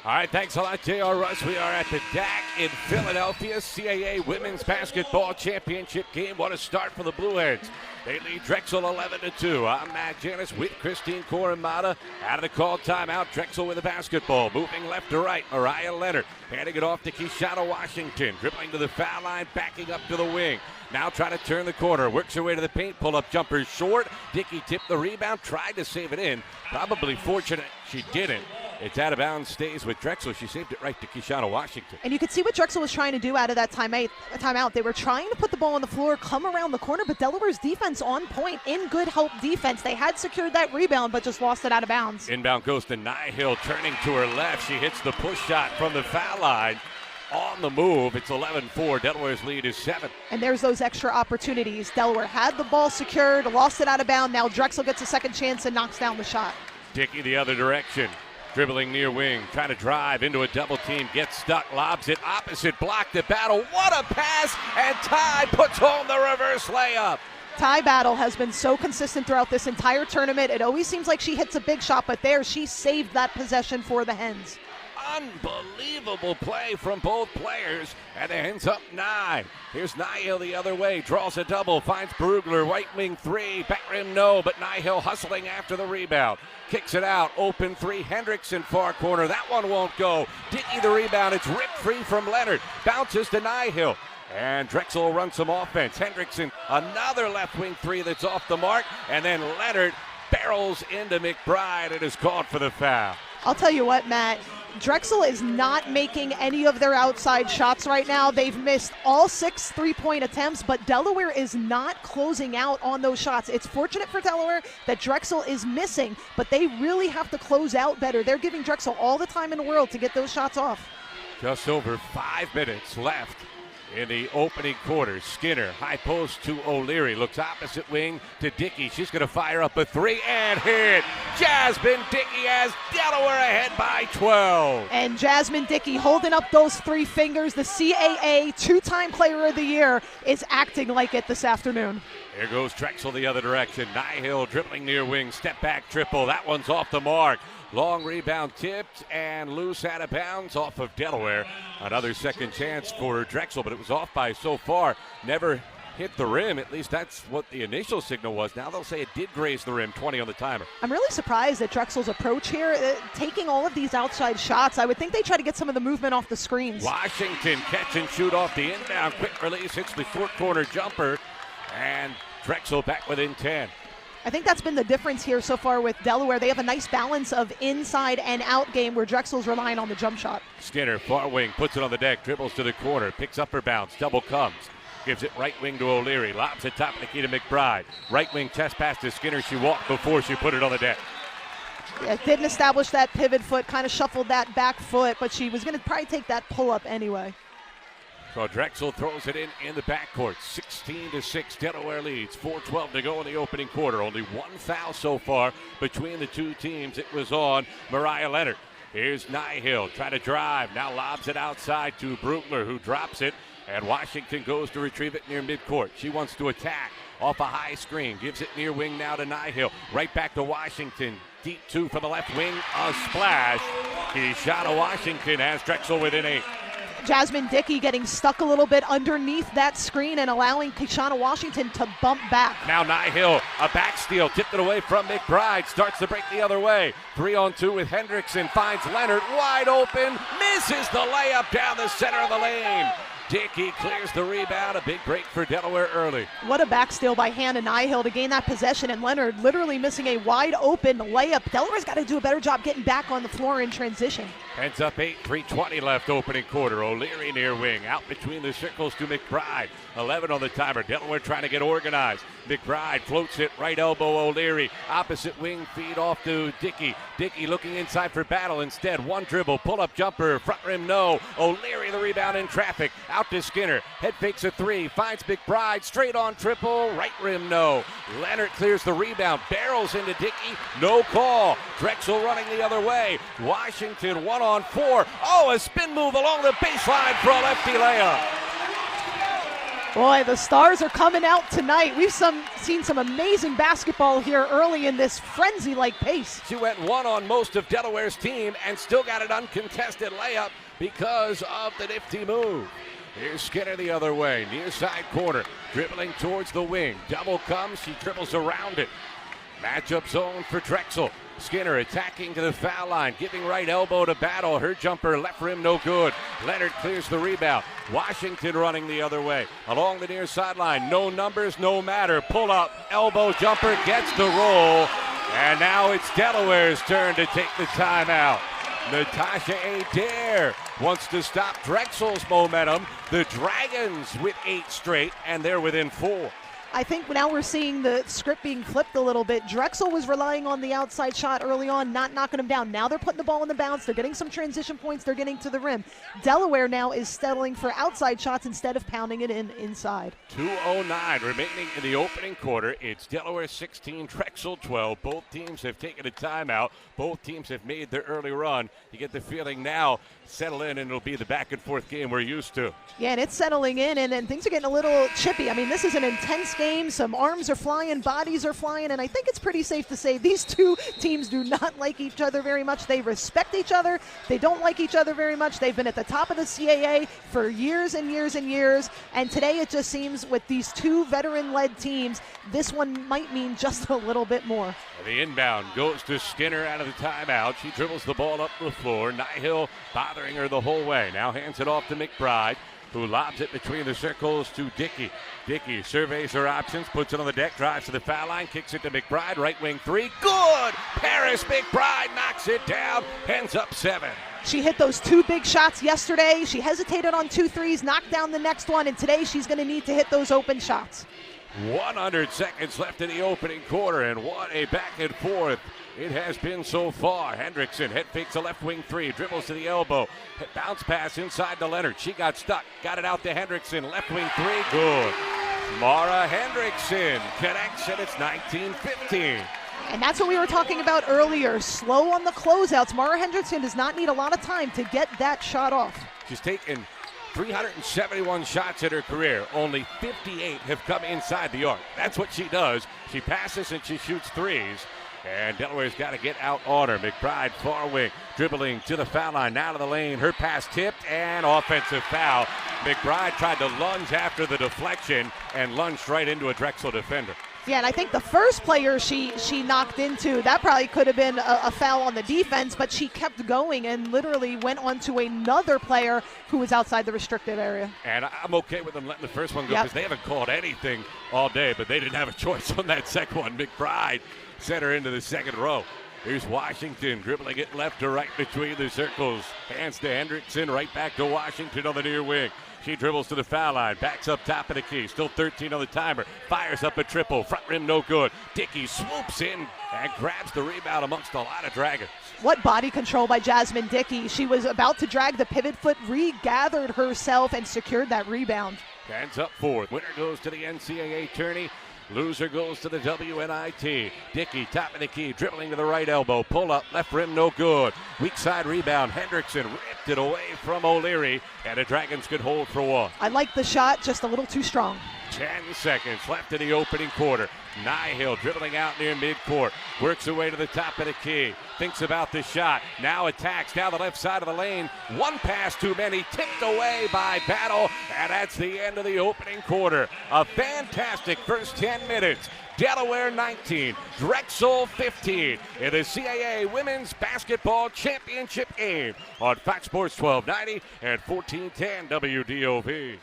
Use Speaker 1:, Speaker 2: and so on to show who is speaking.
Speaker 1: All right, thanks a lot, J.R. Russ. We are at the DAC in Philadelphia, CAA Women's Basketball Championship game. What a start for the Blueheads. They lead Drexel 11-2. I'm Matt Janus with Christine Core and Motta. Out of the call timeout, Drexel with the basketball. Moving left to right, Mariah Leonard. Handing it off to Keshana Washington. Dribbling to the foul line, backing up to the wing. Now trying to turn the corner. Works her way to the paint. Pull-up jumper short. Dickey tipped the rebound. Tried to save it in. Probably fortunate she didn't. It's out of bounds, stays with Drexel. She saved it right to Keshana Washington.
Speaker 2: And you could see what Drexel was trying to do out of that timeout. They were trying to put the ball on the floor, come around the corner, but Delaware's defense on point, in good help defense. They had secured that rebound, but just lost it out of bounds.
Speaker 1: Inbound goes to Nihill, turning to her left. She hits the push shot from the foul line. On the move, it's 11-4. Delaware's lead is 7.
Speaker 2: And there's those extra opportunities. Delaware had the ball secured, lost it out of bounds. Now Drexel gets a second chance and knocks down the shot.
Speaker 1: Dickey the other direction. Dribbling near wing, trying to drive into a double team, gets stuck, lobs it, opposite block the battle. What a pass, and Ty puts home the reverse layup.
Speaker 2: Ty Battle has been so consistent throughout this entire tournament. It always seems like she hits a big shot, but there she saved that possession for the Hens.
Speaker 1: Unbelievable play from both players, and the Hens up 9. Here's Nihill the other way, draws a double, finds Brugler, right wing 3, back rim no, but Nihill hustling after the rebound. Kicks it out, open 3, Hendrickson far corner, that one won't go. Dickey the rebound, it's ripped free from Leonard, bounces to Nihill. And Drexel runs some offense. Hendrickson, another left wing 3 that's off the mark, and then Leonard barrels into McBride and is called for the foul.
Speaker 2: I'll tell you what, Matt, Drexel is not making any of their outside shots right now. They've missed all 6 three-point attempts, but Delaware is not closing out on those shots. It's fortunate for Delaware that Drexel is missing, but they really have to close out better. They're giving Drexel all the time in the world to get those shots off.
Speaker 1: Just over 5 minutes left in the opening quarter. Skinner, high post to O'Leary. Looks opposite wing to Dickey. She's going to fire up a 3 and hit. Jasmine Dickey has Delaware ahead by 12.
Speaker 2: And Jasmine Dickey holding up those 3 fingers. The CAA 2-time Player of the Year is acting like it this afternoon.
Speaker 1: Here goes Drexel the other direction. Nihill dribbling near wing. Step back triple. That one's off the mark. Long rebound tipped and loose out of bounds off of Delaware. Another second chance for Drexel, but it was off by so far. Never hit the rim. At least that's what the initial signal was. Now they'll say it did graze the rim. 20 on the timer. I'm
Speaker 2: really surprised at Drexel's approach here, taking all of these outside shots. I would think they try to get some of the movement off the screens.
Speaker 1: Washington catch and shoot off the inbound. Quick release, hits the short corner jumper, and Drexel back within 10.
Speaker 2: I think that's been the difference here so far with Delaware. They have a nice balance of inside and out game where Drexel's relying on the jump shot.
Speaker 1: Skinner, far wing, puts it on the deck, dribbles to the corner, picks up her bounce, double comes. Gives it right wing to O'Leary, lobs it top of Nikita McBride. Right wing chest pass to Skinner, she walked before she put it on the deck.
Speaker 2: Yeah, didn't establish that pivot foot, kind of shuffled that back foot, but she was going to probably take that pull-up anyway.
Speaker 1: So Drexel throws it in the backcourt. 16-6, Delaware leads. 4:12 to go in the opening quarter. Only one foul so far between the two teams. It was on Mariah Leonard. Here's Nihill trying to drive. Now lobs it outside to Brugler, who drops it. And Washington goes to retrieve it near midcourt. She wants to attack off a high screen. Gives it near wing now to Nihill. Right back to Washington. Deep 2 from the left wing. A splash. Keshana Washington has Drexel within 8.
Speaker 2: Jasmine Dickey getting stuck a little bit underneath that screen and allowing Keshana Washington to bump back.
Speaker 1: Now Nihill, a back steal, tipped it away from McBride, starts to break the other way. 3-on-2 with Hendrickson, finds Leonard wide open, misses the layup down the center of the lane. Dickey clears the rebound, a big break for Delaware early.
Speaker 2: What a back steal by Hannah Nihill to gain that possession, and Leonard literally missing a wide open layup. Delaware's got to do a better job getting back on the floor in transition.
Speaker 1: Heads up 8, 3:20 left opening quarter. O'Leary near wing, out between the circles to McBride. 11 on the timer. Delaware trying to get organized. McBride floats it, right elbow O'Leary. Opposite wing feed off to Dickey. Dickey looking inside for Battle instead. One dribble, pull-up jumper, front rim no. O'Leary the rebound in traffic. Out to Skinner. Head fakes a 3, finds McBride. Straight on triple, right rim no. Leonard clears the rebound, barrels into Dickey. No call. Drexel running the other way. Washington 1-on-4. Oh, a spin move along the baseline for a lefty layup.
Speaker 2: Boy, the stars are coming out tonight. We've seen some amazing basketball here early in this frenzy-like pace.
Speaker 1: She went one on most of Delaware's team and still got an uncontested layup because of the nifty move. Here's Skinner the other way, near side corner, dribbling towards the wing. Double comes, she dribbles around it. Matchup zone for Drexel. Skinner attacking to the foul line, giving right elbow to Battle. Her jumper left rim no good. Leonard clears the rebound. Washington running the other way. Along the near sideline, no numbers, no matter. Pull up, elbow jumper, gets the roll. And now it's Delaware's turn to take the timeout. Natasha Adair wants to stop Drexel's momentum. The Dragons with 8 straight, and they're within 4.
Speaker 2: I think now we're seeing the script being flipped a little bit. Drexel was relying on the outside shot early on, not knocking them down. Now they're putting the ball in the bounce. They're getting some transition points. They're getting to the rim. Delaware now is settling for outside shots instead of pounding it inside.
Speaker 1: 2:09 remaining in the opening quarter. It's Delaware 16, Drexel 12. Both teams have taken a timeout. Both teams have made their early run. You get the feeling now, settle in, and it'll be the back and forth game we're used to.
Speaker 2: Yeah, and it's settling in, and things are getting a little chippy. I mean, this is an intense game. Some arms are flying, bodies are flying, and I think it's pretty safe to say these two teams do not like each other very much. They respect each other. They don't like each other very much. They've been at the top of the CAA for years and years and years, and today it just seems with these two veteran-led teams, this one might mean just a little bit more.
Speaker 1: The inbound goes to Skinner out of the timeout. She dribbles the ball up the floor. Nihill bothering her the whole way. Now hands it off to McBride, who lobs it between the circles to Dickey. Dickey surveys her options, puts it on the deck, drives to the foul line, kicks it to McBride, right wing three, good! Paris McBride knocks it down, ends up 7.
Speaker 2: She hit those 2 big shots yesterday. She hesitated on 2 threes, knocked down the next one, and today she's going to need to hit those open shots.
Speaker 1: 100 seconds left in the opening quarter, and what a back and forth it has been so far. Hendrickson head fakes a left wing 3, dribbles to the elbow, bounce pass inside to Leonard. She got stuck, got it out to Hendrickson, left wing 3, good. Mara Hendrickson connects, and it's 19-15.
Speaker 2: And that's what we were talking about earlier. Slow on the closeouts. Mara Hendrickson does not need a lot of time to get that shot off.
Speaker 1: She's taken 371 shots in her career. Only 58 have come inside the arc. That's what she does. She passes and she shoots threes. And Delaware's got to get out on her. McBride, far wing, dribbling to the foul line, now to the lane. Her pass tipped and offensive foul. McBride tried to lunge after the deflection and lunged right into a Drexel defender.
Speaker 2: Yeah, and I think the first player she knocked into, that probably could have been a foul on the defense, but she kept going and literally went on to another player who was outside the restricted area.
Speaker 1: And I'm okay with them letting the first one go because they haven't called anything all day, but they didn't have a choice on that second one. McBride sent her into the second row. Here's Washington dribbling it left to right between the circles. Hands to Hendrickson, right back to Washington on the near wing. She dribbles to the foul line, backs up top of the key, still 13 on the timer, fires up a triple, front rim no good. Dickey swoops in and grabs the rebound amongst a lot of Dragons.
Speaker 2: What body control by Jasmine Dickey. She was about to drag the pivot foot, regathered herself, and secured that rebound.
Speaker 1: Hands up 4. Winner goes to the NCAA tourney. Loser goes to the WNIT. Dickey, top of the key, dribbling to the right elbow. Pull up, left rim, no good. Weak side rebound. Hendrickson ripped it away from O'Leary, and the Dragons could hold for 1.
Speaker 2: I like the shot, just a little too strong.
Speaker 1: 10 seconds left in the opening quarter. Nihill dribbling out near midcourt. Works her way to the top of the key. Thinks about the shot. Now attacks down the left side of the lane. One pass too many. Tipped away by Battle. And that's the end of the opening quarter. A fantastic first 10 minutes. Delaware 19, Drexel 15 in the CAA Women's Basketball Championship game on Fox Sports 1290 and 1410 WDOV.